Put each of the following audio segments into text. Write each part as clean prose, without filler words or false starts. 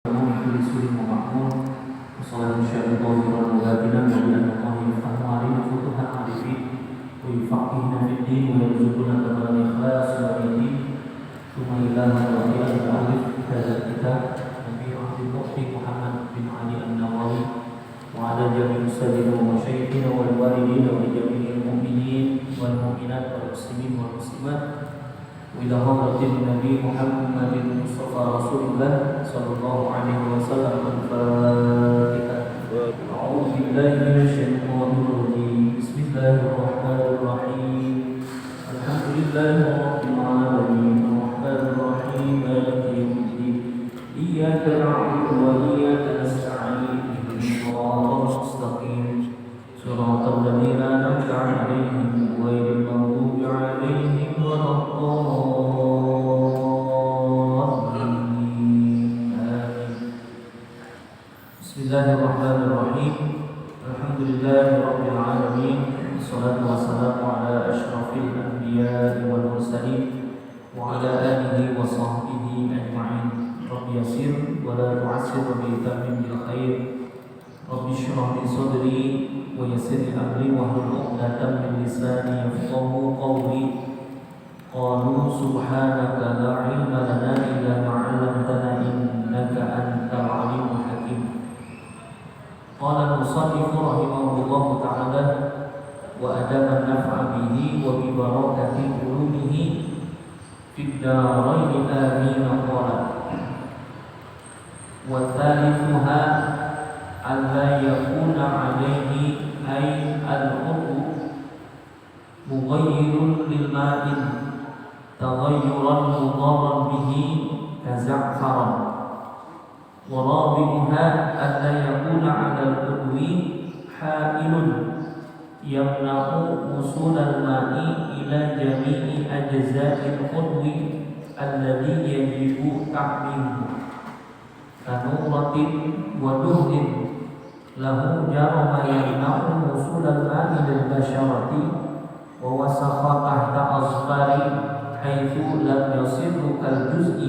كل سوء ومعمول وصلاة شاء ظاهرا وباطنا وبأن الله يفتح علينا فتوح العارفين ويفقهنا في الدين ويرزقنا كمال الإخلاص واليقين ثم إلى رضي المؤلف هذا الكتاب نبي عبد المحسن محمد بن علي النووي وعلى جميع سيدنا ومشايخنا والوالدين ولجميع المؤمنين والمؤمنات والمسلمين والمسلمات وإلى حضرة النبي محمد المصطفى رسول الله صلى الله عليه وسلم. الفاتحة. أعوذ بالله من الشيطان الرجيم. بسم الله الرحمن الرحيم. الحمد لله رب العالمين الرحمن الرحيم مالك يوم الدين إياك نعبد وإياك نستعين اهدنا الصراط المستقيم صراط الذين أنعمت عليهم غير المغضوب عليهم ولا الضالين. آمين. بسم الله الرحمن الرحيم. الحمد لله رب العالمين والصلاة والسلام على أشرف الأنبياء والمرسلين وعلى آله وصحبه أجمعين. رب يسر ولا تعسر وبيتمم بالخير. رب اشرح لي صدري ويسر لي أمري واحلل عقدة من لساني يفقهوا قولي. قالوا سبحانك لا علم لنا إلا ما علمتنا إنك أنت العليم الحكيم. قال المصنف رحمه الله تعالى وأدام النفع به وببركة علومه في الدارين آمين. قال وثالثها ألا يكون عليه أي العضو مغير للماء تغيرا مضارا به كزعفرا. ورابعها ألا يكون على العضو حائل يمنع وصول الماء إلى جميع أجزاء العضو الذي يجب تعميمه كنورة ودهن له جرم يمنع وصول الماء للبشرة ووسخ تحت أظفار حيث لم يصل كالجزء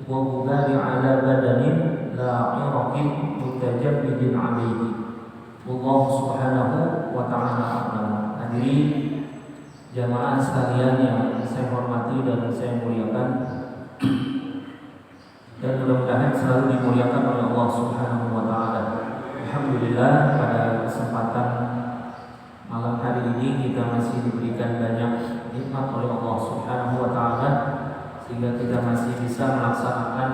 وغبار على بدن لا عرق متجمد عليه. Allah subhanahu wa ta'ala a'lam. Hadirin jamaah sekalian yang saya hormati dan saya muliakan, dan mudah-mudahan selalu dimuliakan oleh Allah subhanahu wa ta'ala. Alhamdulillah pada kesempatan malam hari ini kita masih diberikan banyak nikmat oleh Allah subhanahu wa ta'ala sehingga kita masih bisa melaksanakan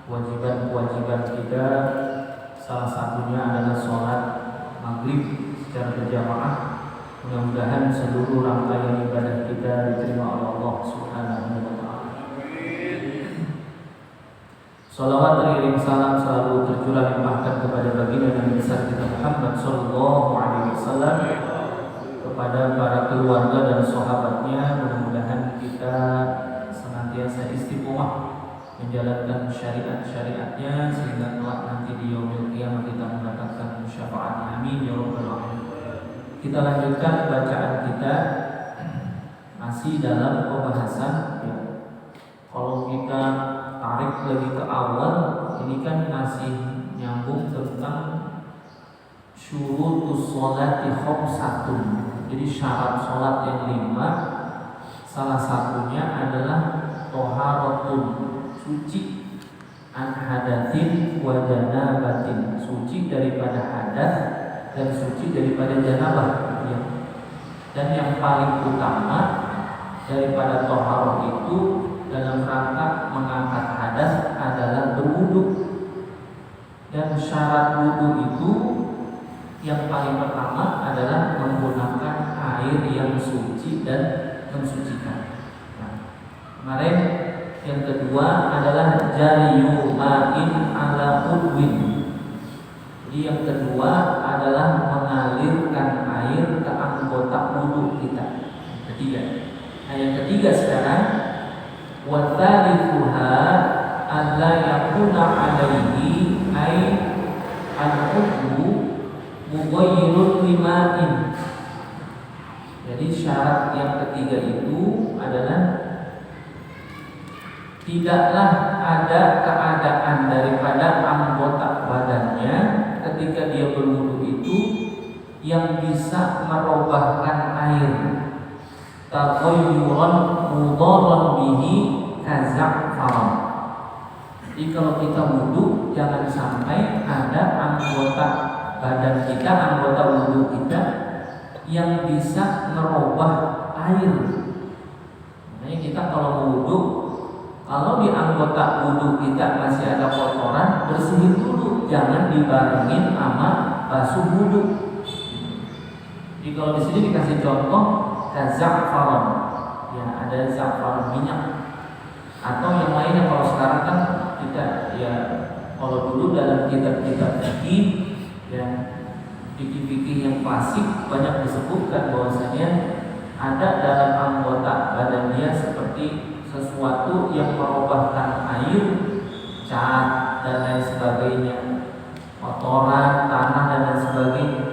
kewajiban-kewajiban kita. Salah satunya adalah sholat maghrib secara berjamaah. Mudah-mudahan seluruh rangkaian ibadah kita diterima oleh Allah subhanahu wa ta'ala. Salawat teriring salam selalu tercurah limpahkan kepada baginda Nabi besar kita Muhammad sallallahu alaihi wasallam, kepada para keluarga dan sahabatnya. Mudah-mudahan kita senantiasa istiqomah menjalankan syariat-syariatnya sehingga kelak nanti di yaumil qiyamah kita mendapatkan syafaatnya. Amin ya rabbal alamin. Kita lanjutkan bacaan kita masih dalam pembahasan ya. Kalau kita tarik lagi ke awal, ini kan masih nyambung tentang syurutus sholati khamsatun. Jadi syarat sholat yang 5, salah satunya adalah toharatun, suci, an hadatsin wa janabatin, suci daripada hadas dan suci daripada janabah ya. Dan yang paling utama daripada toharah itu dalam rangka mengangkat hadas adalah berwudu. Dan syarat wudu itu yang paling pertama adalah menggunakan air yang suci dan mensucikan. Nah, kemarin yang kedua adalah jariyu ma'in ala udwin. Jadi yang kedua adalah mengalirkan air ke anggota wudu kita. Ketiga. Nah, yang ketiga sekarang wa thalithuha alla yakuna alaihi ay al-udwu mughayyirun lima'in. Jadi syarat yang ketiga itu adalah tidaklah ada keadaan daripada yang bisa merubahkan air, taghayyuran mudharran bihi kaza'faran. Jadi kalau kita wudu jangan sampai ada anggota badan kita, anggota wudu kita yang bisa merubah air. Makanya kita kalau wudu, kalau di anggota wudu kita masih ada kotoran, bersihin dulu, jangan dibarengin sama basuh wudu. Jadi kalau di sini dikasih contoh kaza'faran, ya ada za'faran minyak, atau yang lainnya. Kalau sekarang kan tidak, ya kalau dulu dalam kitab-kitab fikih, ya fikih yang klasik banyak disebutkan bahwasanya ada dalam anggota badan dia seperti sesuatu yang merubahkan air, cat dan lain sebagainya, kotoran, tanah dan lain sebagainya.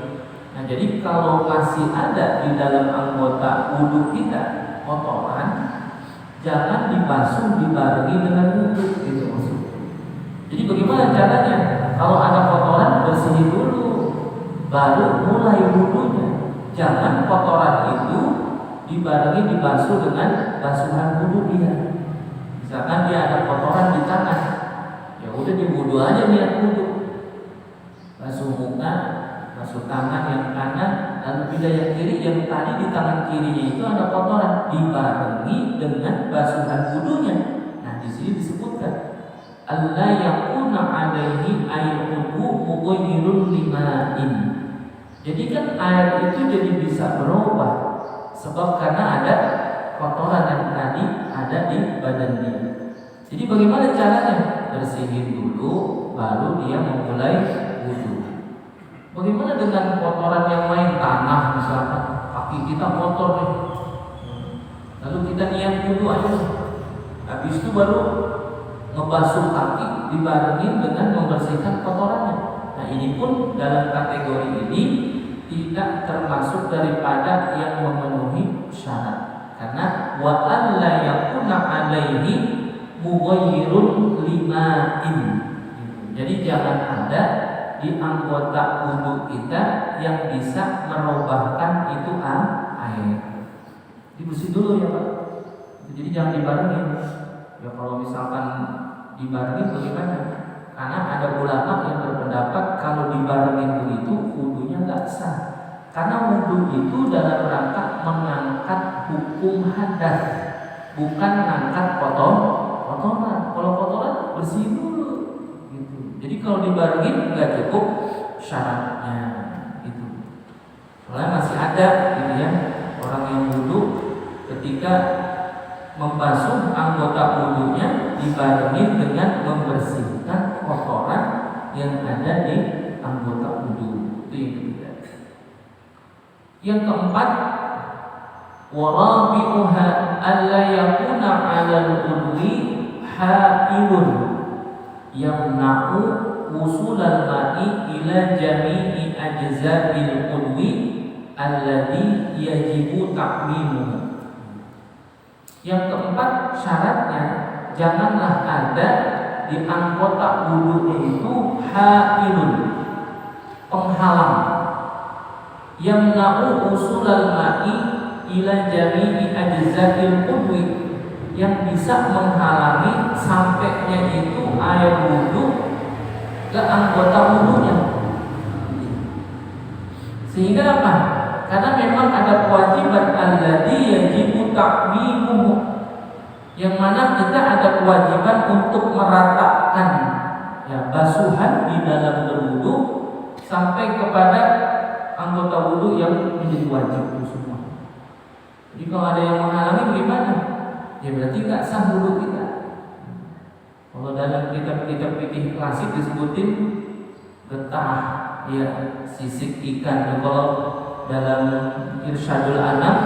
Nah, jadi kalau masih ada di dalam anggota wudu kita kotoran, jangan dibasuh dibarengi dengan wudu, gitu maksudnya. Jadi bagaimana caranya? Kalau ada kotoran, bersihin dulu, baru mulai wudunya. Jangan kotoran itu dibarengi dibasuh dengan basuhan wudu dia. Misalkan dia ada kotoran di tangan, ya udah di wudu aja niat wudu, basuh muka, basuh tangan yang kanan, lalu pindah yang kiri. Yang tadi di tangan kirinya itu ada kotoran, dibarengi dengan basuhan wudunya. Nah, di sini disebutkan alla yakuna alaihi air wudu mughayyirun lima'in. Jadi kan air itu jadi bisa berubah sebab karena ada kotoran yang tadi ada di badan dia. Jadi bagaimana caranya? Bersihin dulu, baru dia memulai wudu. Bagaimana dengan kotoran yang lain, tanah misalkan, kaki kita kotor nih, lalu kita niat wudu aja, habis itu baru ngebasuh kaki dibarengin dengan membersihkan kotorannya. Nah, ini pun dalam kategori ini tidak termasuk daripada yang memenuhi syarat, karena wa alla yakuna alaihi mughayyirun lima'in. Jadi jangan ada di anggota wudu kita yang bisa merubahkan itu air. Dibersih dulu ya Pak. Jadi jangan dibarengin. Ya kalau misalkan dibarengin bagaimana? Karena ada ulama yang berpendapat kalau dibarengin begitu wudunya nggak sah. Karena wudu itu dalam rangka mengangkat hukum hadas, bukan mengangkat kotoran. Kalau kotoran bersihin dulu. Gitu. Jadi kalau dibarengin nggak cukup syaratnya. Gitu. Soalnya masih ada gitu ya orang yang wudu ketika membasuh anggota wudunya dibarengi dengan membersihkan kotoran yang ada di anggota wudu. Itu yang ketiga. Yang keempat, warabi'uha alla yakuna 'alal udwi ha'ilun yamna'u wusulal ma'i ila jami'i ajza'il udwi alladhi yajibu ta'mimuhu. Yang keempat syaratnya, janganlah ada di anggota wudu itu ha'ilun, penghalang, yamna'u usulal ma'i ila jami'i ajza'il udwi, yang bisa menghalangi sampainya itu air wudu ke anggota wudunya. Sehingga apa? Karena memang ada kewajiban alladzi yajibu ta'mimuhu, yang mana kita ada kewajiban untuk meratakan ya basuhan di dalam berwudu sampai kepada anggota wudu yang menjadi wajib itu semua. Jadi kalau ada yang menghalangi bagaimana? Ya berarti nggak sah wudu kita. Kalau dalam kitab-kitab fikih klasik disebutin getah, ya sisik ikan. Kalau dalam Irsyadul Anam,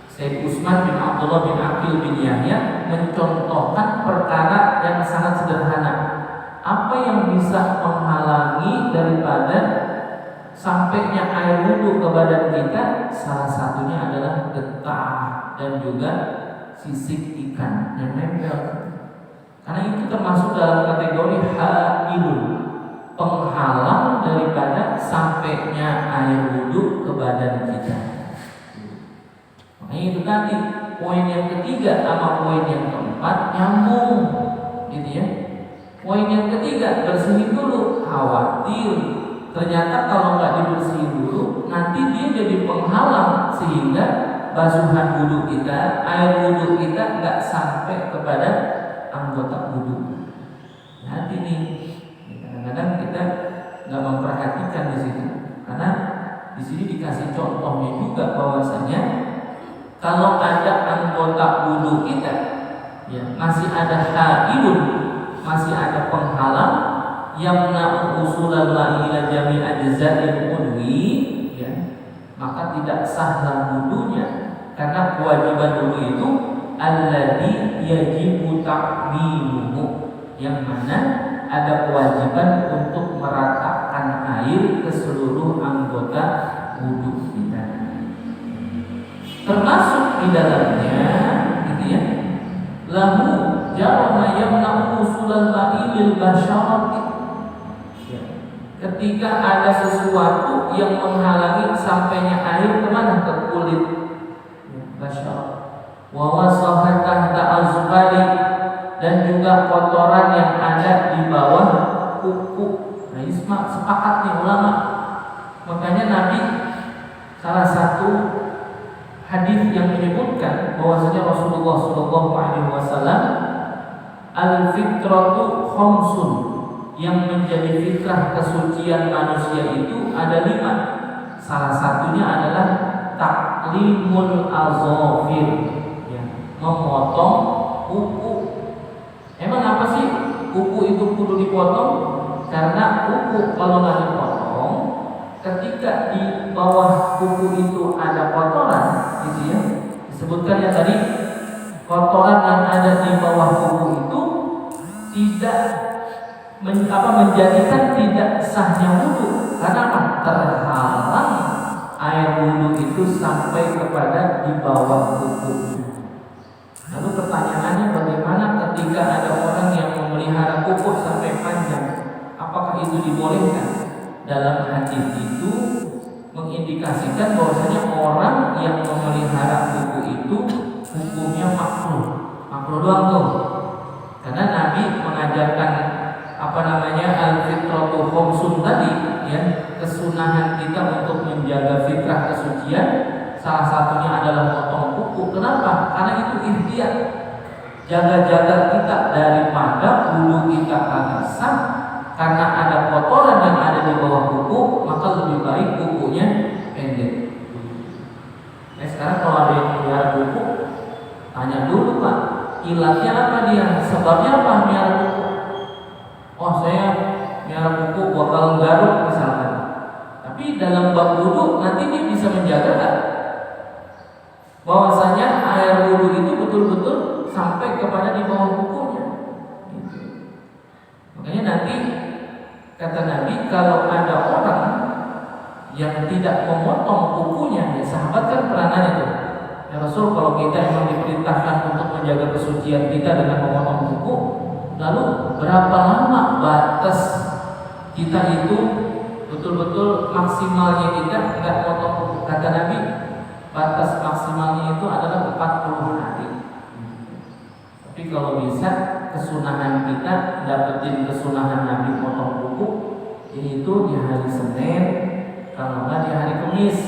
Syekh Utsman bin Abdullah bin Aqil bin Yahya mencontohkan perkara yang sangat sederhana. Apa yang bisa menghalangi daripada sampainya air wudu ke badan kita? Salah satunya adalah getah dan juga sisik ikan yang nempel. Karena itu termasuk dalam kategori ha'ilun, penghalang daripada sampainya air wudhu ke badan kita. Makanya itu tadi poin yang ketiga sama poin yang keempat nyambung, gitu ya. Poin yang ketiga, bersihin dulu. Khawatir ternyata kalau nggak dibersihin dulu nanti dia jadi penghalang sehingga basuhan wudhu kita, air wudhu kita nggak sampai kepada anggota wudhu. Hati nih, kadang-kadang kita nggak memperhatikan di situ, karena di sini dikasih contohnya juga bahwasanya kalau ada anggota wudhu kita, ya, masih ada hailun, masih ada penghalang yang usulal la ila jami ajza'il udwi, ya, maka tidak sahlah wudunya, karena kewajiban wudu itu alladzi yajibu ta'mimuhu, yang mana ada kewajiban untuk meratakan air ke seluruh anggota wudu kita, termasuk di dalamnya, gitu ya, lahu jarama yamna'u usulal ma'ilil basyarati. Ketika ada sesuatu yang menghalangi sampainya air kemana? Ke kulit, basyarah. Wa wasahat tahta azqari, dan juga kotoran yang ada di bawah kuku. Nah, isma sepakat nih ulama. Makanya Nabi salah satu hadis yang menyebutkan bahwasanya Rasulullah SAW al-fitratu khamsun, yang menjadi fitrah kesucian manusia itu ada 5. Salah satunya adalah taklimul azofir, ya, memotong kuku. Emang apa sih kuku itu kudu dipotong? Karena kuku kalau nggak dipotong, ketika di bawah kuku itu ada kotoran, gitu ya, disebutkan ya tadi, kotoran yang ada di bawah kuku itu tidak menjadikan tidak sahnya wudu. Karena apa? Terhalang air wudu itu sampai kepada di bawah kuku. Lalu pertanyaannya, bagaimana ketika ada orang yang memelihara kuku sampai panjang? Apakah itu dibolehkan? Dalam hadis itu mengindikasikan bahwasanya orang yang memelihara kuku itu hukumnya makruh. Makruh doang tuh. Karena Nabi mengajarkan al-fitratu khamsun tadi, ya, kesunahan kita untuk menjaga fitrah kesucian, salah satunya adalah potong kuku. Kenapa? Karena itu ikhtiar, jaga-jaga kita daripada bulu kita kagak sah karena ada kotoran yang ada di bawah kuku, maka lebih baik kukunya pendek. Nah, sekarang kalau ada yang melihara kuku, tanya dulu, Pak, ilatnya apa dia? Sebabnya apa melihara kuku? Oh, saya melihara kuku bakal garuk misalkan. Tapi dalam bab wudu nanti dia bisa menjaga kan? Bahwasanya air wudu itu betul-betul sampai kepada di bawah kukunya. Gitu. Makanya nanti kata Nabi, kalau ada orang yang tidak memotong kukunya, ya sahabat kan pernah nanya tuh, ya Rasul, kalau kita memang diperintahkan untuk menjaga kesucian kita dengan memotong kuku, lalu berapa lama batas kita itu betul-betul maksimalnya kita nggak potong kuku? Kata Nabi, batas maksimalnya itu adalah 40 hari. Tapi kalau bisa kesunahan kita dapetin kesunahan Nabi potong kuku itu di hari Senin, kalau nggak di hari Kamis.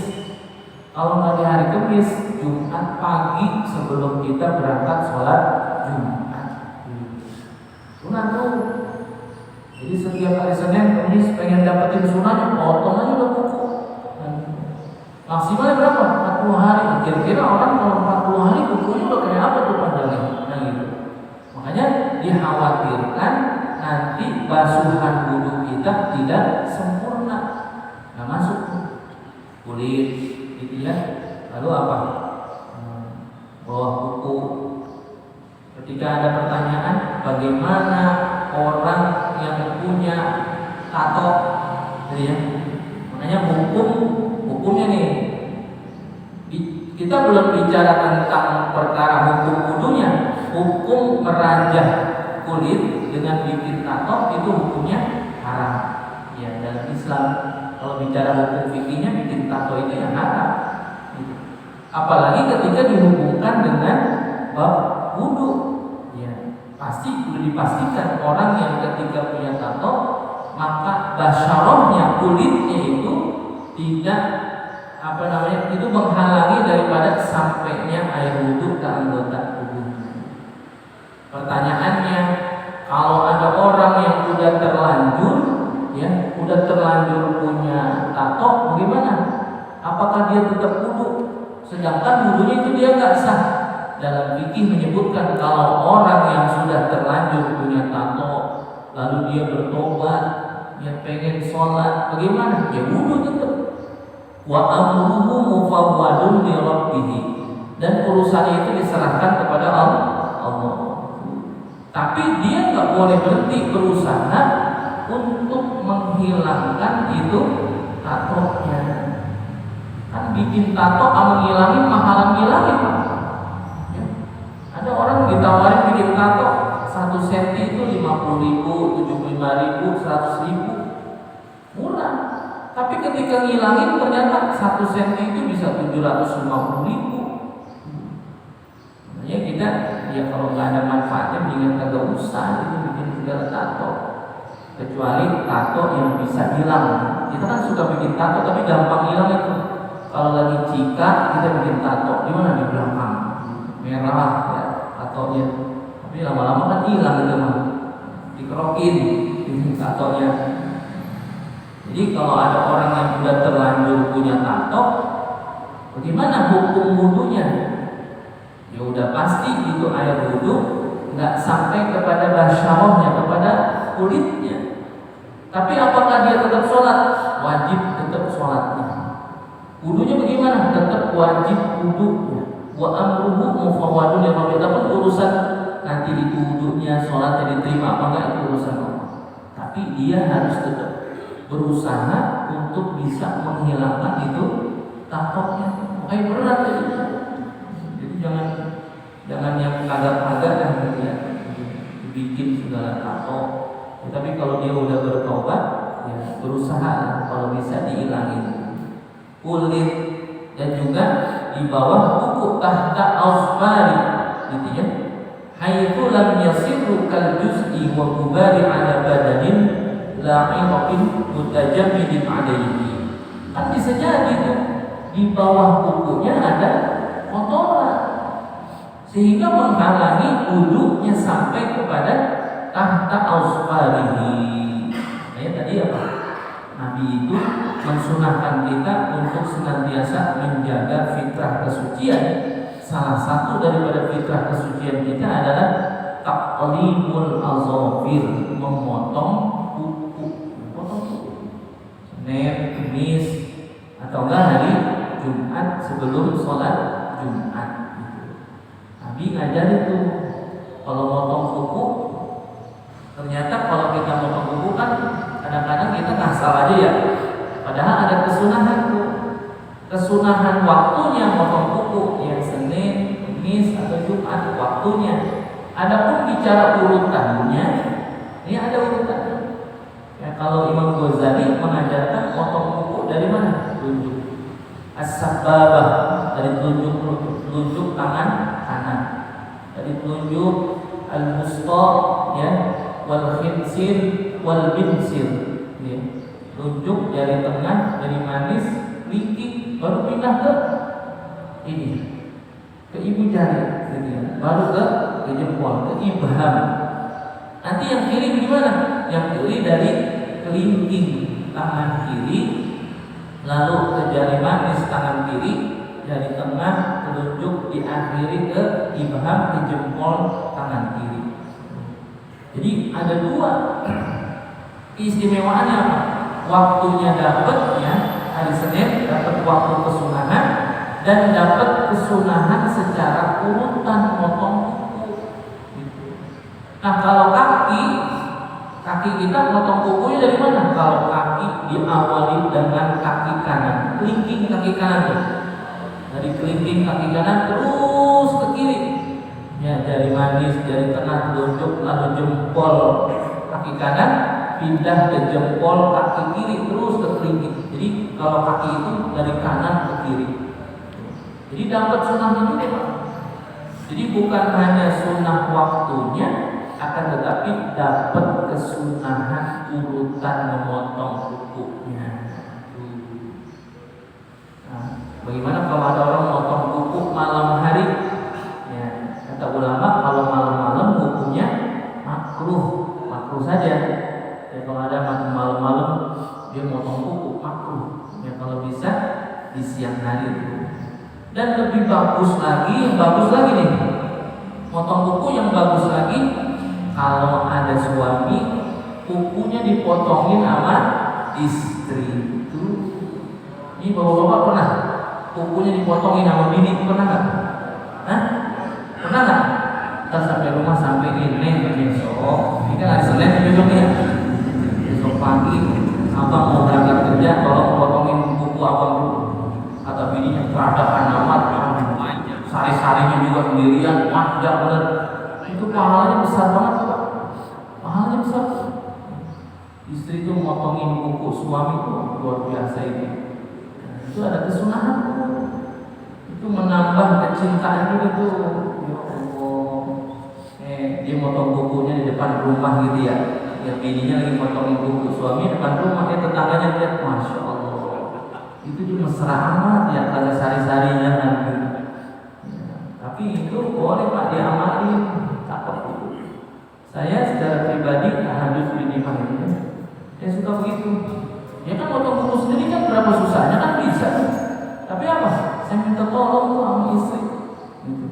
Kalau nggak di hari Kamis, Jumat pagi sebelum kita berangkat sholat Jumat. Sunat tuh. Jadi setiap hari Senin, Kamis pengen dapetin sunahnya, potong aja udah kuku. Maksimalnya berapa? 40 hari. Kira-kira orang kalau 40 hari kukunya udah kayak apa tuh pandangnya? Nah gitu. Makanya dikhawatirkan nanti basuhan wudu kita tidak sempurna, nggak masuk kulit, gitu ya. Lalu apa? Bawah kuku. Ketika ada pertanyaan, bagaimana orang yang punya tato, gitu ya? Makanya hukumnya nih, kita belum bicara tentang perkara hukum wudunya. Hukum merajah kulit dengan bikin tato itu hukumnya haram, ya, dalam Islam. Kalau bicara hukum fikihnya bikin tato itu yang haram. Apalagi ketika dihubungkan dengan bab wudu, ya pasti sudah dipastikan orang yang ketika punya tato maka basyarahnya, kulitnya itu tidak itu menghalangi daripada sampainya air wudu ke anggota tubuh. Pertanyaannya, kalau ada orang yang udah terlanjur punya tato, bagaimana? Apakah dia tetap wudu? Sedangkan wudunya itu dia nggak sah. Dalam fikih menyebutkan kalau orang yang sudah terlanjur punya tato, lalu dia bertobat, dia pengen sholat, bagaimana? Ya wudu tetap. Wa amruhu mufawwadun li rabbih, dan urusannya itu diserahkan kepada Allah. Tapi dia nggak boleh berhenti berusaha untuk menghilangkan itu tatonya. Kan bikin tato sama ngilangin mahalan ngilangin. Ya. Ada orang ditawarin bikin tato 1 cm itu 50.000, 75.000, 100.000, murah. Tapi ketika ngilangin ternyata 1 cm itu bisa 750.000. Makanya kita ya kalau nggak ada manfaatnya mendingan kagak usah itu bikin segala tato. Kecuali tato yang bisa hilang. Kita kan suka bikin tato tapi gampang hilang itu. Kalau lagi cika kita bikin tato di mana? Di belakang merah ya tatonya. Tapi lama-lama kan hilang itu mah. Dikerokin ini tatonya. Jadi kalau ada orang yang sudah terlanjur punya tato, bagaimana hukum wudunya? Ya udah pasti itu air wudu nggak sampai kepada basyarahnya, kepada kulitnya. Tapi apakah dia tetap sholat? Wajib tetap sholatnya. Wudunya bagaimana? Tetap wajib wudunya. Wa amruhu mufawwadun li rabbih. Tapi urusan nanti itu wudunya, sholatnya diterima apa enggak itu urusan Allah. Tapi dia harus tetap berusaha untuk bisa menghilangkan itu tatonya. Makanya berat itu. Jadi jangan yang agak-agak dan ya, bikin segala tato. Tapi kalau dia udah bertobat, ya berusaha kalau bisa dihilangin kulit dan juga di bawah kuku tahta ausfari, gitu ya. Haitsu lam yasiru kal juz'i wa gubari ala badanin la'iqin mutajammidin alaihi. Kan bisa jadi tuh di bawah kukunya ada kotoran sehingga menghalangi wudunya sampai kepada tahta ausfarihi. Tadi apa? Nabi itu mensunahkan kita untuk senantiasa menjaga fitrah kesucian. Salah satu daripada fitrah kesucian kita adalah taqlimul azafir, memotong kuku. Senin, Kamis, atau enggak hari Jumat sebelum sholat Jumat. Nabi ngajar itu kalau motong kuku, ternyata kalau kita motong kuku kan kadang-kadang kita ngasal aja ya. Padahal ada kesunahan tuh. Kesunahan waktunya motong kuku yang Senin, Kamis atau Jumat waktunya. Adapun bicara urutannya, ini ada urutannya. Ya, kalau Imam Ghazali mengajarkan motong kuku dari mana? Telunjuk. As-sababah, dari telunjuk tangan kanan. Dari telunjuk al-wusta ya, wal khinsir wal binsir. Ya. Telunjuk jari tengah, jari manis, kelingking, baru pindah ke ini, ke ibu jari, gitu ya. Baru ke jempol, ke ibham. Nanti yang kiri gimana? Yang kiri dari kelingking tangan kiri, lalu ke jari manis tangan kiri, jari tengah, telunjuk diakhiri ke ibham, ke jempol tangan kiri. Jadi ada dua istimewaannya apa? Waktunya dapat ya, hari Senin dapat waktu kesunahan dan dapat kesunahan secara urutan motong kuku. Nah kalau kaki kita motong kukunya dari mana? Kalau kaki diawali dengan kaki kanan, kelingking kaki kanan tuh. Dari kelingking kaki kanan terus ke kiri. Ya, jari manis, jari tengah, telunjuk, lalu jempol kaki kanan, pindah ke jempol kaki kiri terus ke kelingking. Jadi kalau kaki itu dari kanan ke kiri. Jadi dapat sunnahnya juga Pak. Jadi bukan hanya sunnah waktunya, akan tetapi dapat kesunahan urutan memotong kukunya. Nah, bagaimana kalau ada orang motong kuku malam hari? Ya, kata ulama kalau malam-malam kukunya makruh saja. Ya, kalau ada malam-malam dia motong kuku makruh. Ya, kalau bisa di siang hari. Dan lebih bagus lagi nih, motong kuku yang bagus lagi kalau ada suami kukunya dipotongin sama istri. Itu ini bapak-bapak pernah kukunya dipotongin sama bini, pernah nggak? Hah? Pernah nggak? Kita sampai rumah sampai ini besok, ini kan hari Senin besok ya, besok pagi abang mau berangkat kerja, tolong potongin kuku abang dulu. Kata bininya peradaban amat, sari-sarinya juga sendirian, wajar bener. Itu pahalanya besar banget Pak. Pahalanya besar. Istri itu motongin kuku suami itu luar biasa ini. Itu ada kesunahan. Itu menambah kecintaan juga tuh. Ya Allah. Dia motong kukunya di depan rumah gitu ya. Ya bininya lagi motongin kuku suami depan rumah, tetangganya lihat, masya Allah. Itu juga mesra amat ya, kalau sari-sarinya nanti. Ya, tapi itu boleh Pak diamalin, tak perlu. Saya secara pribadi harus bernimah ini. Saya suka begitu. Ya kan potong kuku sendiri kan berapa susahnya kan bisa. Tapi apa? Saya minta tolong tuh sama istri. Gitu.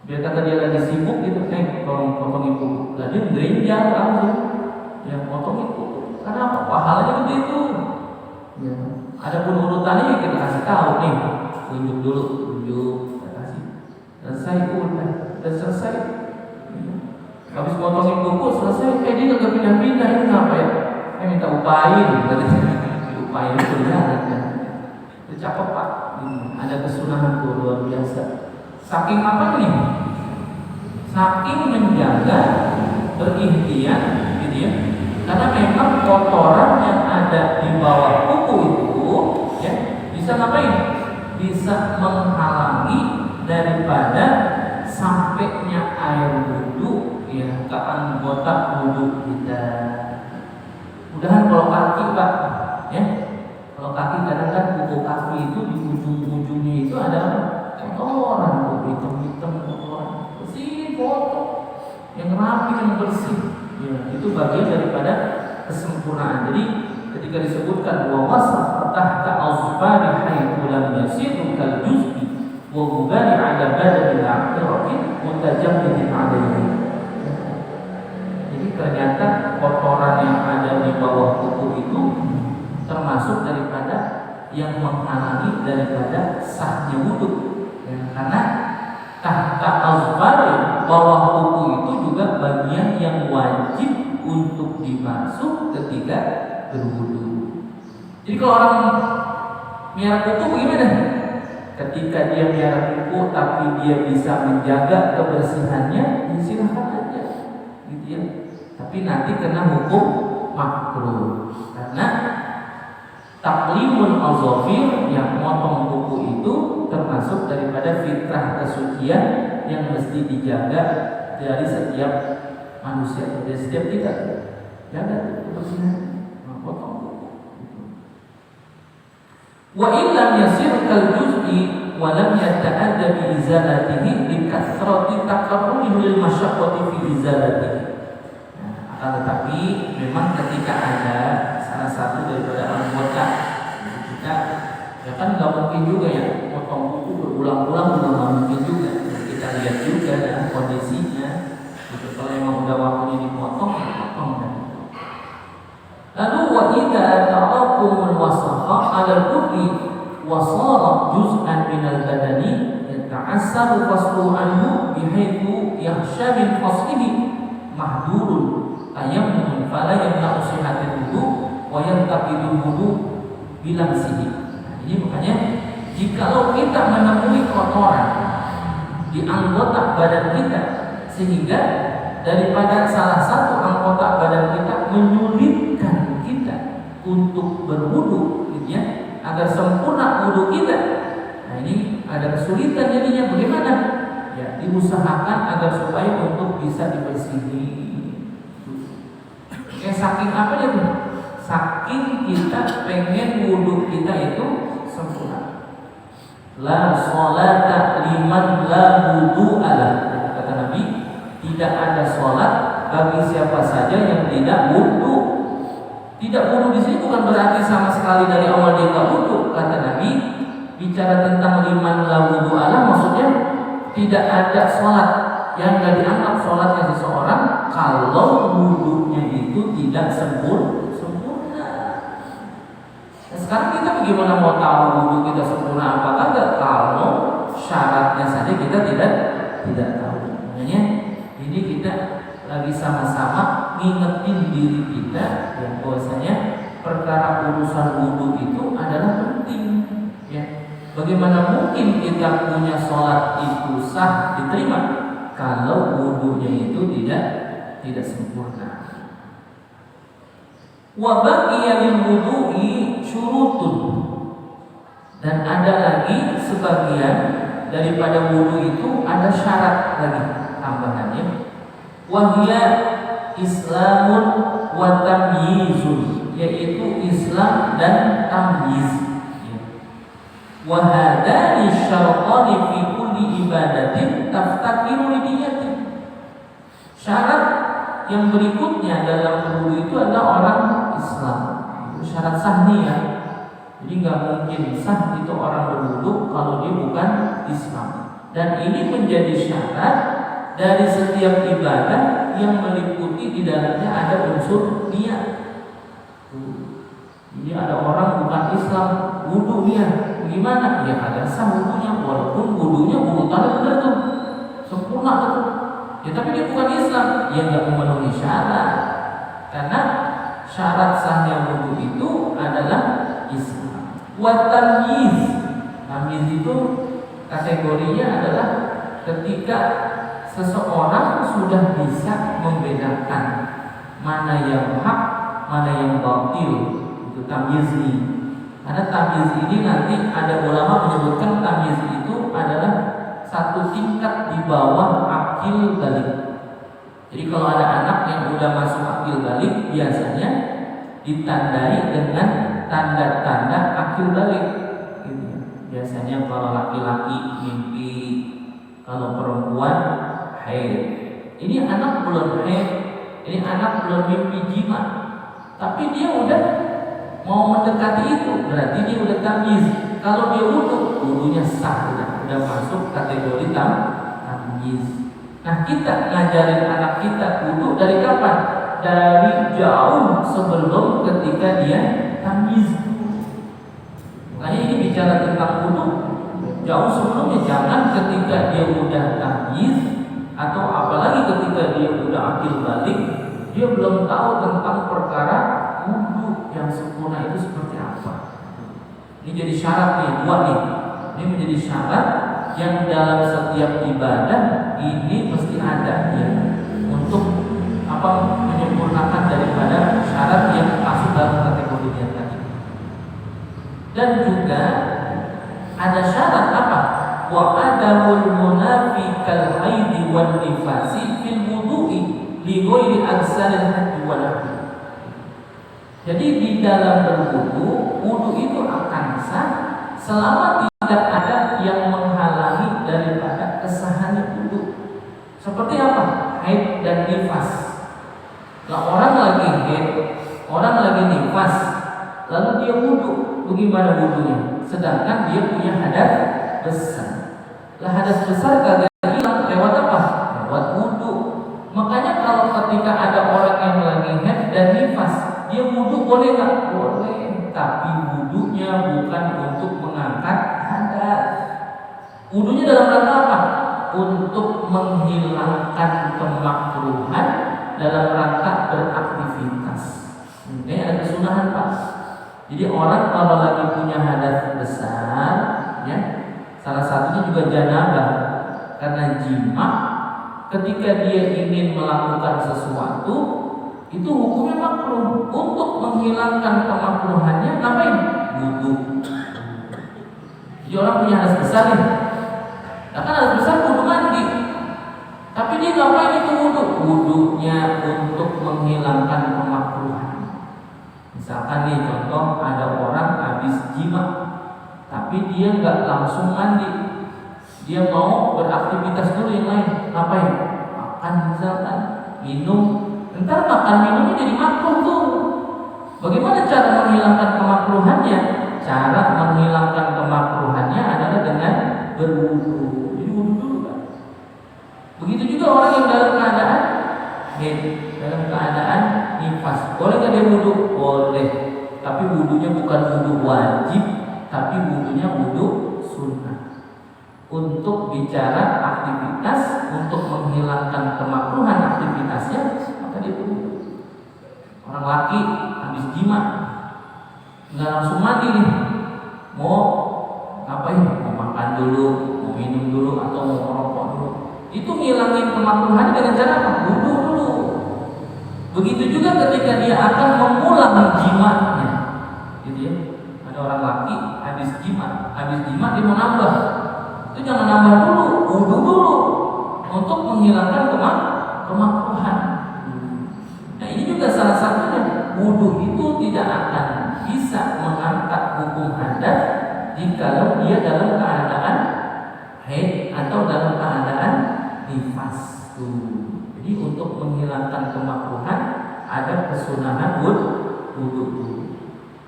Biar kata dia lagi sibuk gitu, tolong potongin kuku. Lah dia ngerinjal langsung. Ya potongin kuku. Karena apa? Pahalanya begitu. Ya. Adapun urutannya kita kasih tahu nih, tunjuk dulu, kita kasih. Selesai udah selesai. Habis potongin kuku selesai, dia nggak pindah-pindah, ini ngapa ya? Minta upain, upain itu jalan kan? Itu cakep Pak. Ada kesunahan tuh luar biasa. Saking apa nih? Saking menjaga berikhtiar, gitu ya. Karena memang kotoran yang ada di bawah kuku itu ya, bisa ngapain? Bisa menghalangi daripada sampainya air wudhu ya ke anggota wudhu kita. Mudahan kalau kaki Pak ya, kalau kaki kadang kan kuku kaki itu di ujung-ujungnya itu ada kotoran, hitam-hitam kotoran, bersih kotor, yang rapi yang bersih. Ya, itu bagian daripada kesempurnaan. Jadi ketika disebutkan wa wasaf tahta azfari haythu lam yasiru kal juz'i wa mubani ala badal al-akhirati mutajammidin alaihi. Jadi ternyata kotoran yang ada di bawah kuku itu termasuk daripada yang menghalangi daripada sahnya wudu. Ya, karena tahta azfari bawah kuku itu juga bagian yang wajib untuk dibasuh ketika berwudu. Jadi kalau orang miara kuku bagaimana? Ketika dia miara kuku tapi dia bisa menjaga kebersihannya, silakan aja, gitu ya. Tapi nanti kena hukum makruh karena taklimul azafir yang motong kuku itu termasuk daripada fitrah kesucian yang mesti dijaga dari setiap manusia, dari setiap kita. Jaga kebersihan, potong kuku. Wa illam yasir kal juz'i wa lam yata'adda bi izalatihi li kathrati taqarrubihi lil masyaqqati fi izalatihi. Akan tetapi memang ketika ada salah satu daripada anggota kita, ya kan nggak mungkin juga ya potong kuku berulang-ulang, juga nggak mungkin juga. Kita lihat juga dan kondisinya. Gitu. Kalau memang udah waktunya dipotong, potong dan. Lalu wa idza taqaqqumul wasakha 'ala al-qurbi wa sara juz'an min al-badani yata'assaru faslu anhu bihaitsu yakhsha min faslihi mahdurun ayam fala yamna'u sihatil wudu wa yantaqidu wudu bilam sihi. Ini makanya jikalau kita menemui kotoran di anggota badan kita sehingga daripada salah satu anggota badan kita menyulitkan untuk berwudu, gitu ya, agar sempurna wudu kita. Nah ini ada kesulitan jadinya, bagaimana? Ya diusahakan agar supaya untuk bisa dibersihi. Saking apa ya tuh? Saking kita pengen wudu kita itu sempurna. La sholata liman la wudu ala. Kata Nabi, tidak ada sholat bagi siapa saja yang tidak wudu. Tidak wudu di sini bukan berarti sama sekali dari awal dia nggak wudu. Kata Nabi, bicara tentang liman la wudu ala, maksudnya tidak ada sholat yang nggak dianggap sholatnya seseorang kalau wudunya itu tidak sempurna. Nah, sekarang kita bagaimana mau tahu wudu kita sempurna apa kagak kalau syaratnya saja kita tidak tahu. Makanya ini kita lagi sama-sama ngingetin diri kita yang bahwasanya perkara urusan wudu itu adalah penting. Ya, bagaimana mungkin kita punya sholat itu sah diterima kalau wudunya itu tidak sempurna. Wa baqiya lil wudu'i syurutun, dan ada lagi sebagian daripada wudu itu ada syarat lagi tambahannya. Wa hiya islamun wa tamyizun, yaitu Islam dan tamyiz. Wa hadani syartani fi kulli ibadatin taftakiru li niyatin. Syarat yang berikutnya dalam wudu itu adalah orang Islam. Itu syarat sah niyat. Jadi nggak mungkin sah itu orang berwudu kalau dia bukan Islam. Dan ini menjadi syarat dari setiap ibadah yang meliputi di dalamnya ada unsur niat. Jadi ada orang bukan Islam wudu niat, gimana? Ya kagak sah wudunya, walaupun wudunya wudu tadi benar tuh, sempurna tuh. Ya tapi dia bukan Islam, ya nggak memenuhi syarat. Karena syarat sahnya wudu itu adalah Islam. Wa tamyiz. Tamyiz itu kategorinya adalah ketika seseorang sudah bisa membedakan mana yang hak, mana yang batil. Itu tamyiz ini. Karena tamyiz ini nanti ada ulama menyebutkan tamyiz itu adalah satu tingkat di bawah akil balik. Jadi kalau ada anak yang udah masuk akil balik, biasanya ditandai dengan tanda-tanda akil balik. Gitu. Biasanya kalau laki-laki mimpi, kalau perempuan haid. Ini anak belum haid, ini anak belum mimpi jima, tapi dia udah mau mendekati itu, berarti dia udah tamyiz. Kalau dia wudunya sah, udah masuk kategori tamyiz. Nah kita ngajarin anak kita wudu dari kapan? Dari jauh sebelum ketika dia tamyiz. Makanya ini bicara tentang wudu jauh sebelumnya, jangan ketika dia udah tamyiz atau apalagi ketika dia udah akil balik, dia belum tahu tentang perkara wudu yang sempurna itu seperti apa. Ini jadi syarat nih, dua nih. Ini menjadi syarat yang dalam setiap ibadah ini mesti ada ya, untuk menyempurnakan daripada syarat yang masuk dalam kategori yang tadi. Dan juga ada syarat apa? Wa adamul munafi kal haidi wan nifasi fil wudu'i li ghairi aksaril haddi wal ahdi. Jadi di dalam berwudu, wudu itu akan sah selama tidak ada yang menghalangi daripada kesahannya wudu. Seperti apa? Haid dan nifas. Nah, orang lagi haid, orang lagi nifas, lalu dia wudu, bagaimana wudunya? Sedangkan dia punya hadas besar. Lah hadas besar kagak hilang lewat apa? Lewat wudu. Makanya kalau ketika ada orang yang lagi haid dan nifas, dia wudu boleh nggak? Boleh. Tapi wudunya bukan untuk mengangkat hadas. Wudunya dalam rangka apa? Untuk menghilangkan kemakruhan dalam rangka beraktivitas. Ini ada kesunahan Pak. Jadi orang kalau lagi punya hadas besar, ya, salah satunya juga janabah karena jima, ketika dia ingin melakukan sesuatu itu hukumnya makruh untuk menghilangkan menghilangkan kemakruhannya, ngapain? Wudu. Jadi orang punya hadas besar nih, nah kan hadas besar wudu mandi, tapi dia ngapain itu wudu? Wudunya untuk menghilangkan kemakruhan. Misalkan nih contoh, ada orang habis jima, tapi dia nggak langsung mandi, dia mau beraktivitas dulu yang lain. Ngapain? Makan misalkan, minum. Ntar makan minumnya jadi makruh tuh. Bagaimana cara menghilangkan kemakruhannya? Cara menghilangkan kemakruhannya adalah dengan berwudu. Jadi wudu dulu kan. Begitu juga orang yang dalam keadaan dalam keadaan nifas. Boleh nggak dia wudu? Boleh. Tapi wudunya bukan wudu wajib, tapi wudunya wudu sunnah. Untuk bicara aktivitas, untuk menghilangkan kemakruhan aktivitasnya, maka dia wudu. Orang laki habis jima, nggak langsung mandi nih, mau ngapain? Mau makan dulu, mau minum dulu, atau mau merokok dulu. Itu ngilangin kemakruhan dengan cara apa? Wudu dulu. Begitu juga ketika dia akan mengulang jimanya, gitu ya. Ada orang laki habis jima dia mau nambah, itu jangan nambah dulu, wudu dulu untuk menghilangkan kemakruhan. Nah ini juga salah satunya, wudu itu tidak akan bisa mengangkat hukum hadas jikalau dia dalam keadaan haid atau dalam keadaan nifas. Jadi untuk menghilangkan kemakruhan ada kesunahan wudu.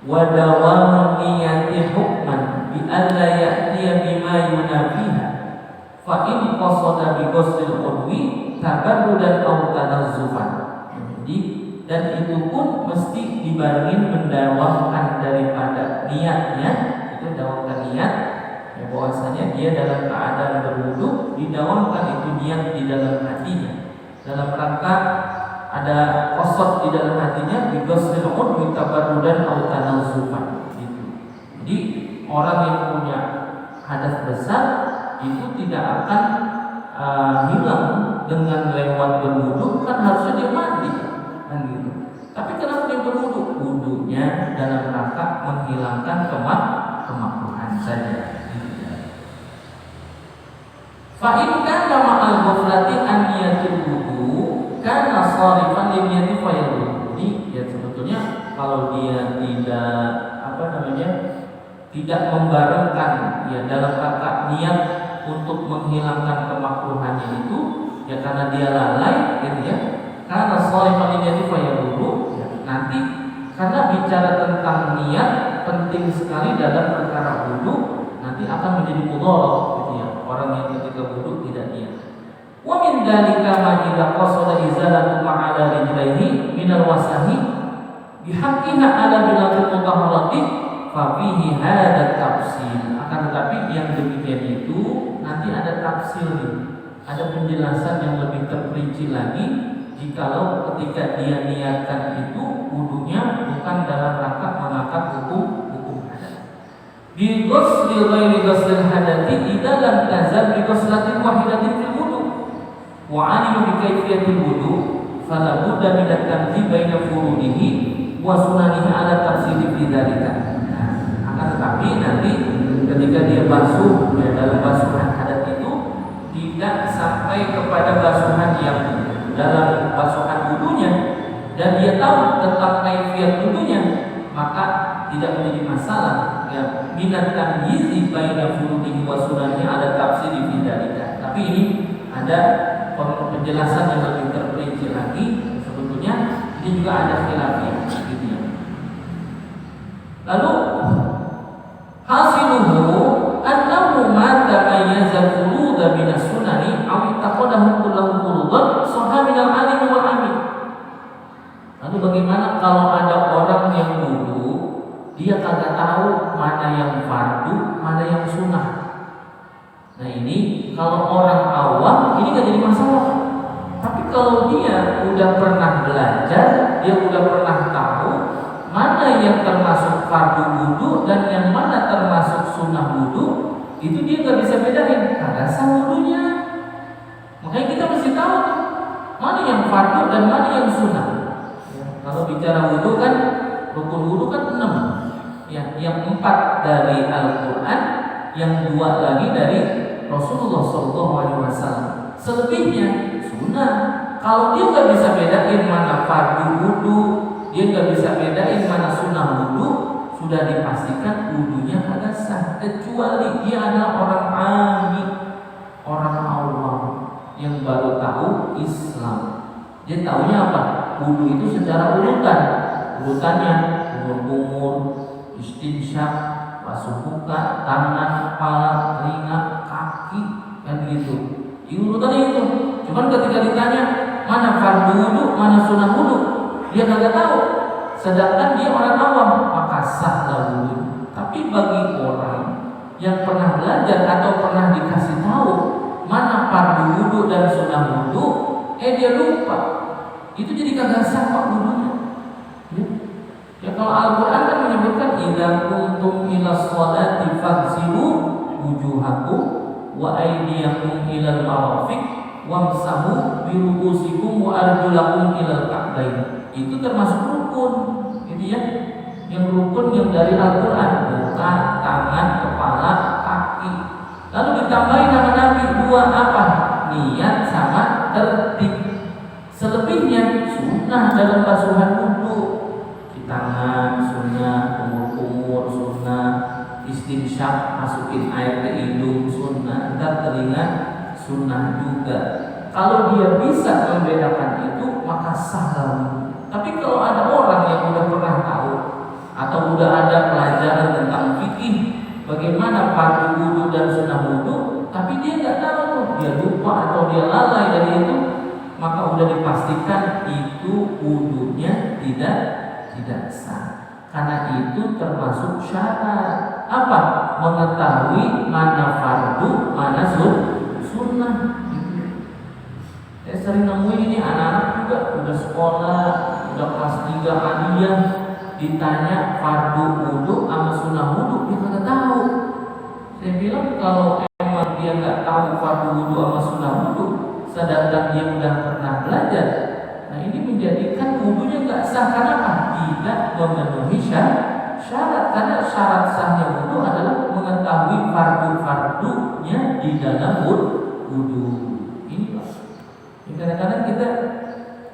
Wa dawamu niyati hukman bi alla ya'tiya bima yunafiha fa in qasada bi ghuslil udwi tabarrudan aw tanazzufan. Dan itu pun mesti dibarengin mendawamkan daripada niatnya. Itu dawamkan niat, ya bahwasanya dia dalam keadaan berwudu, didawamkan itu niat di dalam hatinya, dalam rangka ada qasad di dalam hatinya, bighaslil udwi tabarrudan aw tanazzufan gitu. Jadi orang yang punya hadas besar itu tidak akan hilang dengan lewat berwudu, kan harusnya dia mandi kan gitu. Tapi kenapa dia berwudu? Wudunya dalam rangka menghilangkan kemakruhan saja. Fa in kana ma'al ghaflati an niyatil wudu kana sharifan li niyati fayal. Jadi ya sebetulnya kalau dia tidak membarengkan ya dalam rangka niat untuk menghilangkan kemakruhannya itu, ya karena dia lalai gitu ya. Karena sharifan li niyati fayal nanti karena bicara tentang niat penting sekali dalam perkara wudu, nanti akan menjadi mudharah gitu ya. Orang yang ketika wudu tidak niat. Wa min dzalika ma idza qasada izalatu ma'ala rijlaihi min al-wasahi bihaqqiha ala bilatil mutahharati fa fihi hadza tafsil. Akan tetapi yang demikian itu nanti ada tafsir, ada penjelasan yang lebih terperinci lagi jikalau ketika dia niatkan itu wudunya bukan dalam rangka mengangkat hukum hadas. Bi ghusli ghairi ghuslil hadati idza lam tazal bi ghuslatin wahidatin fil wudu wa 'alima bi kayfiyatil wudu fala budda min at-tamthil baina furudihi wa sunanihi ala tafsili fi dzalika. Akan tetapi nanti ketika dia basuh ya dalam basuhan hadas itu tidak sampai kepada basuhan yang dalam basuhan wudunya dan dia tahu tentang kaifiyat wudunya, maka tidak menjadi masalah ya minat tamyizi baina furudihi wa sunanihi ada tafsir fi dzalika. Tapi ini ada penjelasan yang lebih terperinci lagi. Sebetulnya ini juga ada khilafiyah gitu ya. Lalu hasiluhu annahu ma tamayyaza furuda min as-sunani aw taqadahu kullahu furudan sahha min al-alim wal amin. Lalu bagaimana kalau ada orang yang wudu, dia kagak tahu mana yang fardu, mana yang sunnah. Nah ini kalau orang awam ini gak jadi masalah. Tapi kalau dia udah pernah belajar, dia udah pernah tahu mana yang termasuk fardu wudu dan yang mana termasuk sunnah wudu, itu dia gak bisa bedain. Kagak sah wudunya. Makanya kita mesti tahu mana yang fardu dan mana yang sunnah. Kalau bicara wudu kan rukun rukun wudu kan 6. Ya, yang 4 dari Al-Quran, yang 2 lagi dari Rasulullah SAW. Selebihnya sunnah. Kalau dia nggak bisa bedain mana fardu wudu, dia nggak bisa bedain mana sunnah wudu, sudah dipastikan wudunya kagak sah. Kecuali dia adalah orang amil, orang awam yang baru tahu Islam. Dia taunya apa? Wudu itu secara urutannya umur, istinsyak, basuh muka, tangan, kepala, telinga, kaki, kan gitu. Urutannya itu. Cuman ketika ditanya mana fardu wudu, mana sunnah wudu, dia kagak tahu. Sedangkan dia orang awam, maka sahlah wudu. Tapi bagi orang yang pernah belajar atau pernah dikasih tahu mana fardu wudu dan sunnah wudu, dia lupa. Itu jadi kagak sah pak wudunya. Ya kalau Al-Quran kan menyebutkan idza kuntum ila sholati faghsilu wujuhakum wa aydiyakum ilal marafiq wamsahu bi ru'usikum wa arjulakum ilal ka'bayn. Itu termasuk rukun, gitu ya. Yang rukun yang dari Al-Quran, muka, tangan, kepala, kaki. Lalu ditambahin nama Nabi 2 apa? Niat sama tertib. Selebihnya sunnah dalam basuhan wudu. Tangan sunnah, kumur-kumur sunnah, istinsyak masukin air ke hidung sunnah, dan telinga sunnah juga. Kalau dia bisa membedakan itu maka sah. Tapi kalau ada orang yang udah pernah tahu atau udah ada pelajaran tentang fikih bagaimana fardu wudu dan sunnah wudu, tapi dia nggak tahu tuh, dia lupa atau dia lalai dari itu, maka udah dipastikan itu wudunya tidak sah. Karena itu termasuk syarat apa? Mengetahui mana fardu, mana sunnah. Saya sering nemuin ini anak-anak juga udah sekolah, udah kelas 3 aliyah, ditanya fardu wudu sama sunnah wudu dia kagak tahu. Saya bilang kalau emang dia nggak tahu fardu wudu sama sunnah wudu, sedangkan dia udah pernah belajar, nah ini menjadikan wudunya nggak sah. Karena apa? Tidak memenuhi syarat. Karena syarat sahnya wudu adalah mengetahui fardu-fardunya di dalam wudu. Ini Pak. Ya, kadang-kadang kita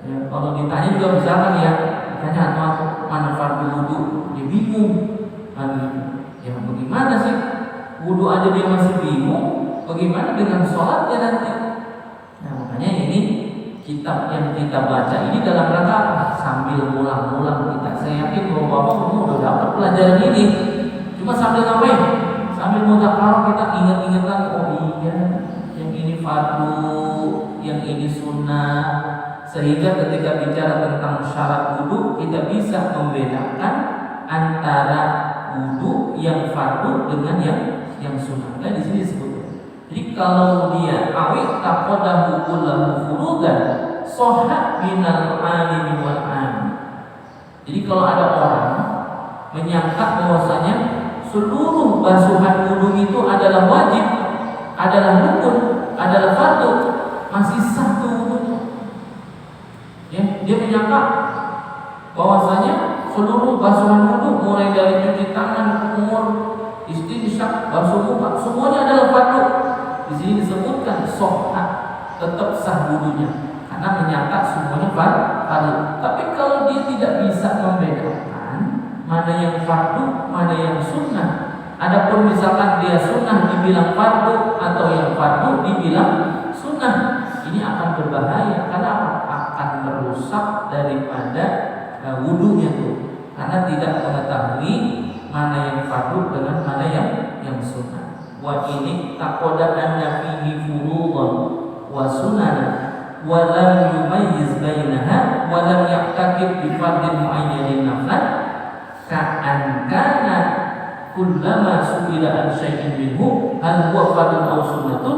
ya, kalau ditanya juga misalkan ya, ditanya atau mana fardu wudu, dia bingung. Ya bagaimana sih? Wudu aja dia masih bingung. Bagaimana dengan sholatnya nanti? Nah makanya ini kitab yang kita baca ini dalam rangka sambil ngulang-ngulang kita. Saya yakin bahwa Bapak semua udah dapat pelajaran ini. Cuma sambil ngapain? Sambil mudzakarah kita ingat-ingat lagi. Oh iya, yang ini fardu, yang ini sunnah. Sehingga ketika bicara tentang syarat wudu, kita bisa membedakan antara wudu yang fardu dengan yang sunnah. Nah di sini disebut. Jadi kalau dia awit taqadahu kullahu furudan sohat minal alimi wal alim. Jadi kalau ada orang menyangka bahwasanya seluruh basuhan wudu itu adalah wajib, adalah rukun, adalah fardu, masih sah wudunya. Ya, dia menyangka bahwasanya seluruh basuhan wudu mulai dari cuci tangan, kumur, istinsyak, basuh muka, semuanya adalah fardu. Di sini disebutkan sohat, tetap sah wudunya karena menyangka semuanya fardu. Tapi kalau dia tidak bisa membedakan mana yang fardu, mana yang sunnah, adapun misalkan dia sunnah dibilang fardu atau yang fardu dibilang sunnah, ini akan berbahaya. Karena apa? Akan merusak daripada wudunya tuh, karena tidak mengetahui mana yang fardu dengan mana yang sunnah. Wa ini taqada anna fihi furuḍan wa sunana wa lam yumayyiz bainaha wa lam ya'taqid bi fardin mu'ayyanin naflan ka'an kana kullama su'ila an syai'in minhu hal huwa fardun aw sunnatun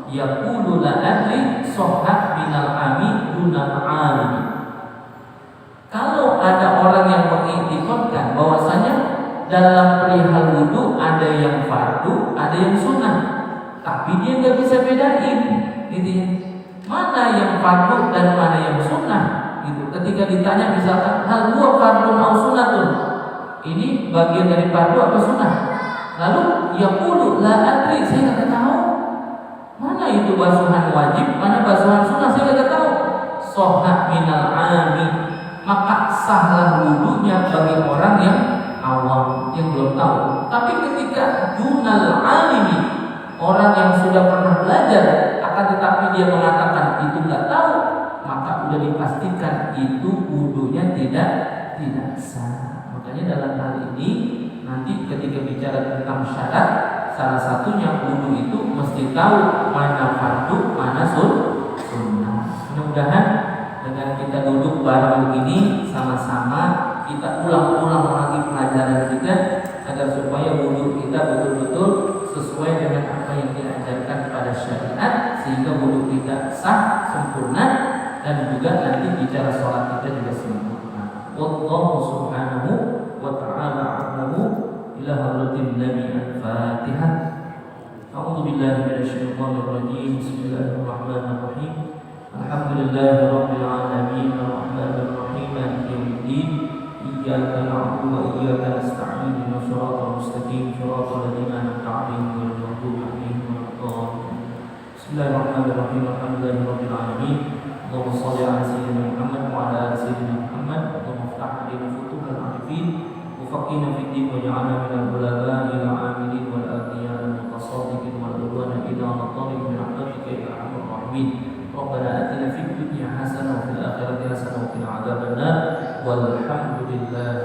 yaqulu la adri sahhat minal ami dunal alimi. Kalau ada orang yang mengiktikadkan bahwasanya dalam perihal wudu ada yang fardu, ada yang sunnah, tapi dia nggak bisa bedain, gitu ya. Mana yang fardu dan mana yang sunnah, gitu. Ketika ditanya misalkan hal huwa fardun aw sunnatun, bagian dari fardu apa sunnah? Lalu yaqulu la adri, saya tidak tahu. Mana itu basuhan wajib, mana basuhan sunnah, saya tidak tahu. Sohha minal ami, maka sahlah wudunya bagi orang yang awam, yang belum tahu. Tapi ketika dunal alimi, orang yang sudah pernah belajar akan tetapi dia mengatakan itu nggak tahu, maka sudah dipastikan itu wudunya tidak sah. Makanya dalam hal ini nanti ketika bicara tentang syarat, salah satunya wudu itu mesti tahu mana fardu, mana sunnah. Mudah-mudahan dengan kita duduk bareng begini sama-sama kita ulang-ulang lagi pelajaran kita agar supaya wudu kita betul-betul sesuai dengan apa yang diajarkan pada syariat, sehingga wudu kita sah, sempurna, dan juga nanti bicara sholat kita juga sempurna. Wallahu subhanahu wa ta'ala a'lamu. Ila hadratin Nabi al-Fatihah. A'udzu billahi minasyaitonir rajim. Bismillahirrahmanirrahim. Alhamdulillahi rabbil alamin, arrahmanir rahim, maliki yaumiddin. Iyyaka na'budu wa iyyaka nasta'in. Ihdinas siratal mustaqim, siratal ladzina an'amta 'alaihim ghairil maghdubi 'alaihim waladdallin. Bismillahirrahmanirrahim. Alhamdulillahi rabbil alamin. Allahumma shalli 'ala sayyidina Muhammad wa 'ala ali sayyidina Muhammad. Allahumma iftah 'alaina futuhal 'arifin. وفقنا في الدين واجعلنا من العلماء العاملين والأغنياء المتصدقين والعدوان إلى مطالب من رحمتك يا أرحم الراحمين. ربنا آتنا في الدنيا حسنة وفي الآخرة حسنة وقنا عذاب النار والحمد لله